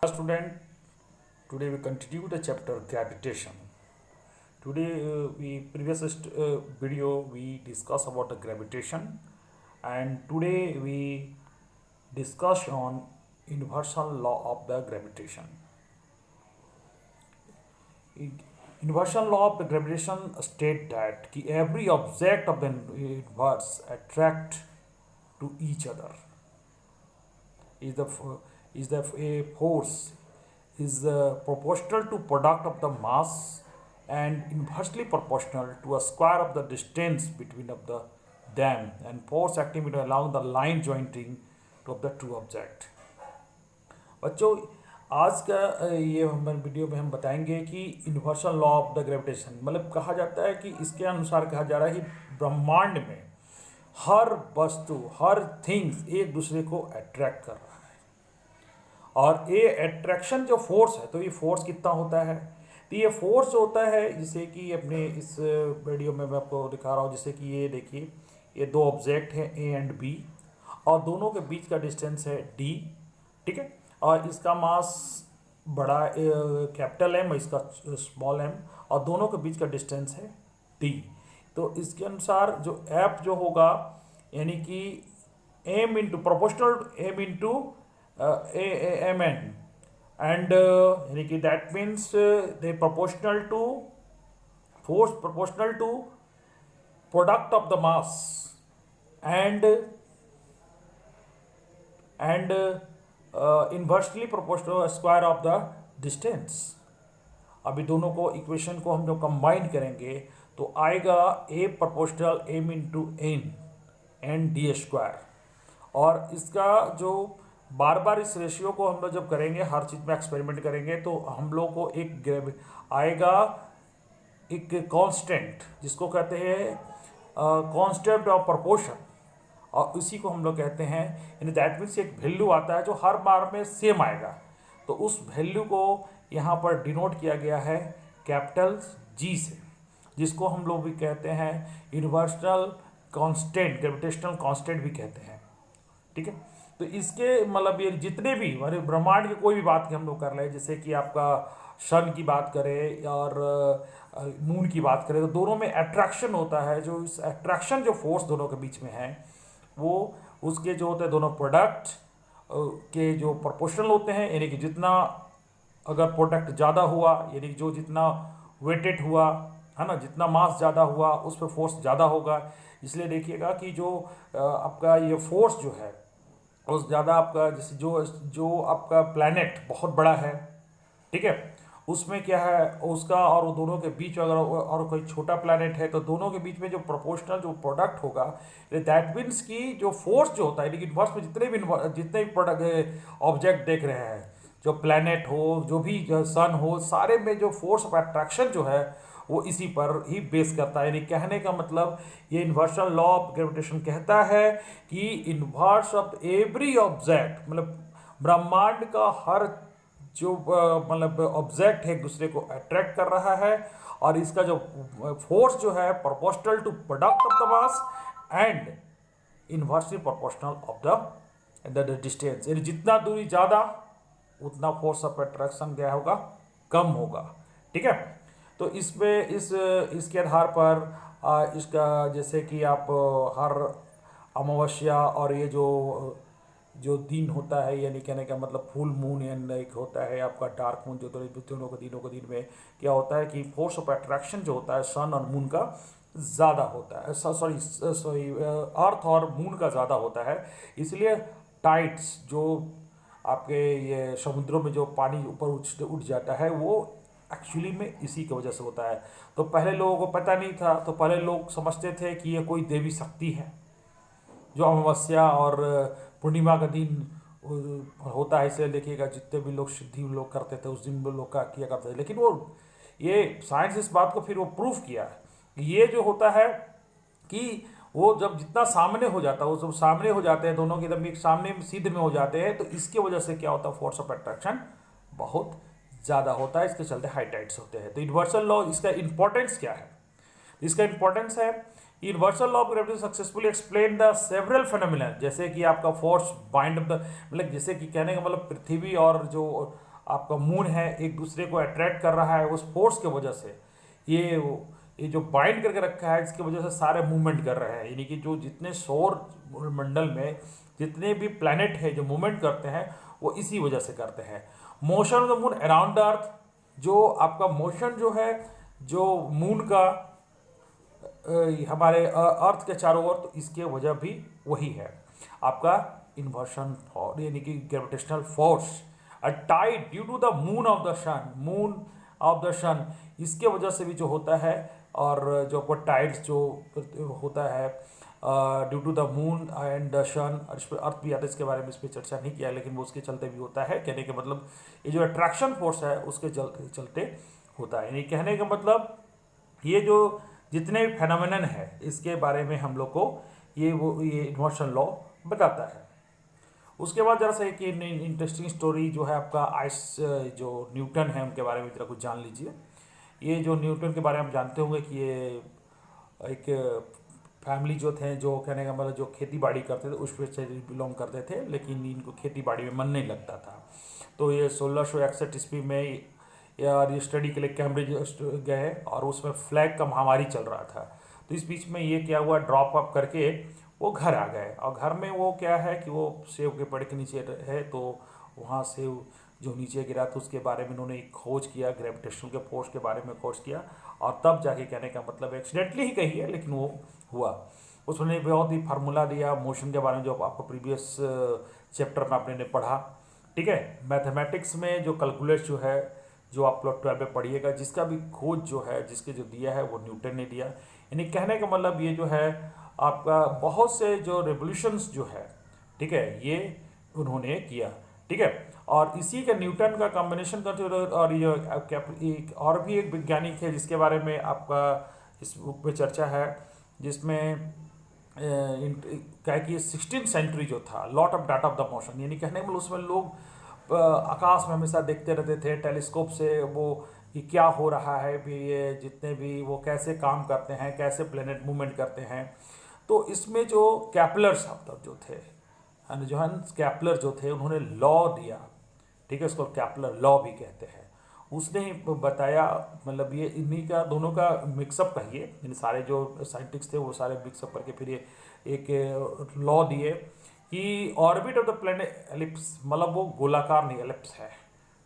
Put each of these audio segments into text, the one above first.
Student, today we continue the chapter gravitation. Today we previous video we discuss about the gravitation, and today we discuss on universal law of the gravitation. Universal law of the gravitation state that कि every object of the universe attract to each other is the a force is proportional to product of the mass and inversely proportional to a square of the distance between of the them, and force acting along the line jointing of the two object. बच्चों, आज का ये हम video में हम बताएंगे कि universal law of the gravitation मतलब कहा जाता है कि इसके अनुसार कहा जा रहा है कि ब्रह्मांड में हर वस्तु हर थिंग्स एक दूसरे को अट्रैक्ट कर रहा है, और ये अट्रैक्शन जो फोर्स है, तो ये फोर्स कितना होता है, तो ये फोर्स जो होता है जैसे कि अपने इस वीडियो में मैं आपको दिखा रहा हूँ, जैसे कि ये देखिए, ये दो ऑब्जेक्ट हैं ए एंड बी, और दोनों के बीच का डिस्टेंस है डी, ठीक है, और इसका मास बड़ा कैपिटल एम, इसका स्मॉल एम, और दोनों के बीच का डिस्टेंस है डी। तो इसके अनुसार जो एफ जो होगा यानी कि m into proportional m into m n, and यानी कि that means they proportional to force proportional to product of the mass and inversely proportional square of the distance. अभी दोनों को इक्वेशन को हम जो कंबाइन करेंगे तो आएगा a proportional m into n d square, और इसका जो बार बार इस रेशियो को हम लोग जब करेंगे, हर चीज़ में एक्सपेरिमेंट करेंगे, तो हम लोग को एक आएगा एक कांस्टेंट जिसको कहते हैं कांस्टेंट ऑफ प्रोपोर्शन, और इसी को हम लोग कहते हैं यानी दैट मीन्स एक वैल्यू आता है जो हर बार में सेम आएगा, तो उस वैल्यू को यहाँ पर डिनोट किया गया है कैपिटल जी से, जिसको हम लोग भी कहते हैं यूनिवर्सल कांस्टेंट, ग्रेविटेशनल कांस्टेंट भी कहते हैं, ठीक है। तो इसके मतलब ये जितने भी हमारे ब्रह्मांड के कोई भी बात की हम लोग कर रहे हैं, जैसे कि आपका सन की बात करें और मून की बात करें, तो दोनों में अट्रैक्शन होता है, जो इस अट्रैक्शन जो फोर्स दोनों के बीच में है वो उसके जो होते हैं दोनों प्रोडक्ट के जो प्रोपोर्शनल होते हैं, यानी कि जितना अगर प्रोडक्ट ज़्यादा हुआ यानी कि जो जितना वेटेड हुआ है ना, जितना मास ज़्यादा हुआ उस पर फोर्स ज़्यादा होगा। इसलिए देखिएगा कि जो आपका ये फोर्स जो है उस ज़्यादा आपका जैसे जो आपका प्लैनेट बहुत बड़ा है, ठीक है, उसमें क्या है उसका और वो दोनों के बीच अगर और कोई छोटा प्लैनेट है तो दोनों के बीच में जो प्रोपोर्शनल जो प्रोडक्ट होगा, दैट मीन्स कि जो फोर्स जो होता है लेकिन यूनिवर्स में जितने भी प्रोडक्ट ऑब्जेक्ट देख रहे हैं, जो प्लैनेट हो जो भी सन हो, सारे में जो फोर्स ऑफ अट्रैक्शन जो है वो इसी पर ही बेस करता है। यानी कहने का मतलब ये यूनिवर्सल लॉ ऑफ ग्रेविटेशन कहता है कि इन्वर्स ऑफ एवरी ऑब्जेक्ट मतलब ब्रह्मांड का हर जो मतलब ऑब्जेक्ट है एक दूसरे को अट्रैक्ट कर रहा है, और इसका जो फोर्स जो है proportional to product of the mass and inversely proportional of the distance, यानी जितना दूरी ज़्यादा उतना फोर्स ऑफ अट्रैक्शन क्या होगा, कम होगा, ठीक है। तो इसमें इसके आधार पर इसका जैसे कि आप हर अमावस्या और ये जो दिन होता है, यानी कहने का मतलब फुल मून एंड एक होता है आपका डार्क मून, जो दोनों के दिन में क्या होता है कि फोर्स ऑफ अट्रैक्शन जो होता है सन और मून का ज़्यादा होता है, सॉरी अर्थ और मून का ज़्यादा होता है। इसलिए टाइड्स जो आपके ये समुद्रों में जो पानी ऊपर उठ जाता है वो एक्चुअली में इसी की वजह से होता है। तो पहले लोगों को पता नहीं था, तो पहले लोग समझते थे कि ये कोई देवी शक्ति है जो अमावस्या और पूर्णिमा का दिन होता है, इसलिए देखिएगा जितने भी लोग सिद्धि लोग करते थे उस दिन वो लोग का किया करते थे, लेकिन वो ये साइंस इस बात को फिर वो प्रूफ किया कि ये जो होता है कि वो जब जितना सामने हो जाता है, वो जब सामने हो जाते हैं दोनों के एकदम एक सामने सीध में हो जाते हैं, तो इसकी वजह से क्या होता है फोर्स ऑफ अट्रैक्शन बहुत ज़्यादा होता है, इसके चलते हाई टाइड्स होते हैं। तो यूनिवर्सल लॉ इसका इंपॉर्टेंस क्या है, इसका इंपॉर्टेंस है universal law of gravity successfully explain the several phenomena, जैसे कि आपका फोर्स बाइंड ऑफ द मतलब जैसे कि कहने का मतलब पृथ्वी और जो आपका मून है एक दूसरे को अट्रैक्ट कर रहा है, उस फोर्स के वजह से ये जो बाइंड करके रखा है, इसकी वजह से सारे मूवमेंट कर रहे हैं। यानी कि जो जितने सौर मंडल में जितने भी प्लैनेट है जो मूवमेंट करते हैं वो इसी वजह से करते हैं। Motion of the moon around the earth, जो आपका मोशन जो है जो मून का हमारे अर्थ के चारों ओर, तो इसके वजह भी वही है आपका इन्वर्शन यानी कि gravitational force. A tide due to the moon of the sun, इसके वजह से भी जो होता है, और जो आपका टाइड्स जो होता है due to the moon and the sun, और इस पर अर्थ भी आता है, इसके बारे में इस पर चर्चा नहीं किया, लेकिन वो उसके चलते भी होता है। कहने के मतलब ये जो अट्रैक्शन फोर्स है उसके चलते होता है। यानी कहने का मतलब ये जो जितने भी फेनोमेनन है इसके बारे में हम लोग को ये इन्वर्शन लॉ बताता है। उसके बाद जरा सा एक इंटरेस्टिंग स्टोरी जो है आपका आइस जो न्यूटन है उनके बारे में जरा कुछ जान लीजिए। ये जो न्यूटन के बारे में हम जानते होंगे कि ये एक फैमिली जो थे, जो कहने का मतलब जो खेती बाड़ी करते थे उस पर से बिलोंग करते थे, लेकिन इनको खेती बाड़ी में मन नहीं लगता था। तो ये 1661 ईस्वी में यार ये स्टडी के लिए कैम्ब्रिज गए, और उसमें फ्लैग का महामारी चल रहा था। तो इस बीच में ये क्या हुआ, ड्रॉप अप करके वो घर आ गए, और घर में वो क्या है कि वो सेब के पेड़ के नीचे है, तो वहाँ सेब जो नीचे गिरा तो उसके बारे में उन्होंने एक खोज किया, ग्रेविटेशनल के फोर्स के बारे में खोज किया, और तब जाके कहने का मतलब एक्सीडेंटली ही कही है लेकिन वो हुआ। उसने बहुत ही फार्मूला दिया मोशन के बारे में, जो आपको प्रीवियस चैप्टर में आपने पढ़ा। ठीक है, मैथमेटिक्स में जो कैलकुलस जो है, जो आप लोग 12 में पढ़िएगा, जिसका भी खोज जो है, जिसके जो दिया है वो न्यूटन ने दिया। यानी कहने का मतलब ये जो है आपका बहुत से जो रेवोल्यूशंस जो है, ठीक है, ये उन्होंने किया। ठीक है, और इसी का न्यूटन का कॉम्बिनेशन करते, और ये एक और भी एक वैज्ञानिक है जिसके बारे में आपका इस बुक में चर्चा है, जिसमें क्या है कि 16th सेंचुरी जो था, lot of data of the motion, यानी कहने में उसमें लोग आकाश में हमेशा देखते रहते थे टेलीस्कोप से, वो कि क्या हो रहा है भी, ये जितने भी वो कैसे काम करते हैं, कैसे प्लेनेट मूवमेंट करते हैं। तो इसमें जो कैपलर साहब जो थे, जोहान्स कैपलर जो थे, उन्होंने लॉ दिया। ठीक है, उसको कैपलर लॉ भी कहते हैं। उसने ही बताया, मतलब ये इन्हीं का दोनों का मिक्सअप कहिए, इन सारे जो साइंटिस्ट थे वो सारे मिक्सअप करके फिर ये एक लॉ दिए कि orbit of the planet ellipse, मतलब वो गोलाकार नहीं, एलिप्स है।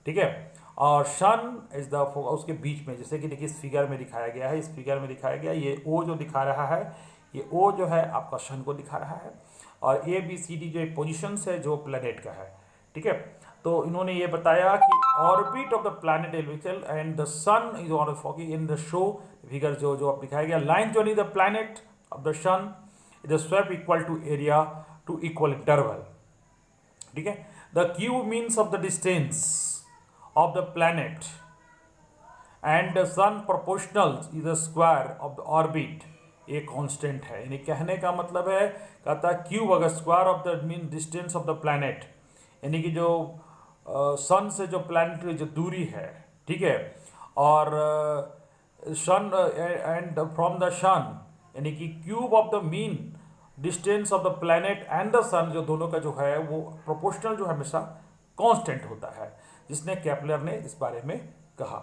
ठीक है, और सन इज द उसके बीच में, जैसे कि देखिए इस फिगर में दिखाया गया है, इस फिगर में दिखाया गया ये ओ जो दिखा रहा है, ये ओ जो है आपका सन को दिखा रहा है, और ए बी सी डी जो पोजिशंस है जो प्लेनेट का है। ठीक है, तो इन्होंने ये बताया कि orbit of the planet elliptical and the sun is on foci in the show figure जो अब दिखाया गया, line joining the planet of the sun is the swap equal to area to equal interval. ठीक है, the cube means of the distance of the planet and the sun proportional is the square of the orbit, ये constant है। यानी कहने का मतलब है, कहता है क्यूब अगर square of the mean distance of the planet, यानी कि जो सन से जो प्लैनेट की जो दूरी है, ठीक है, और sun and from the sun, यानी कि cube of the mean distance of the planet and the sun, जो दोनों का जो है वो प्रोपोर्शनल जो हमेशा कांस्टेंट होता है, जिसने केपलर ने इस बारे में कहा।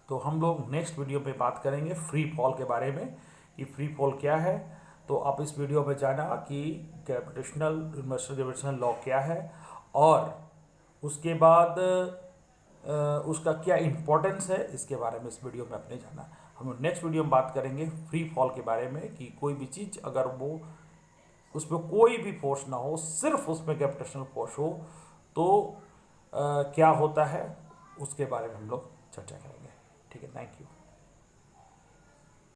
तो हम लोग नेक्स्ट वीडियो में बात करेंगे फ्री फॉल के बारे में, कि फ्री फॉल क्या है। तो आप इस वीडियो में जाना कि ग्रेविटेशनल लॉ क्या है, और उसके बाद उसका क्या इम्पोर्टेंस है, इसके बारे में इस वीडियो में अपने जाना। हम नेक्स्ट वीडियो में बात करेंगे फ्री फॉल के बारे में, कि कोई भी चीज़ अगर वो उसमें कोई भी फोर्स ना हो, सिर्फ उसमें ग्रेविटेशनल फोर्स हो, तो क्या होता है, उसके बारे में हम लोग चर्चा करेंगे। ठीक है, थैंक यू।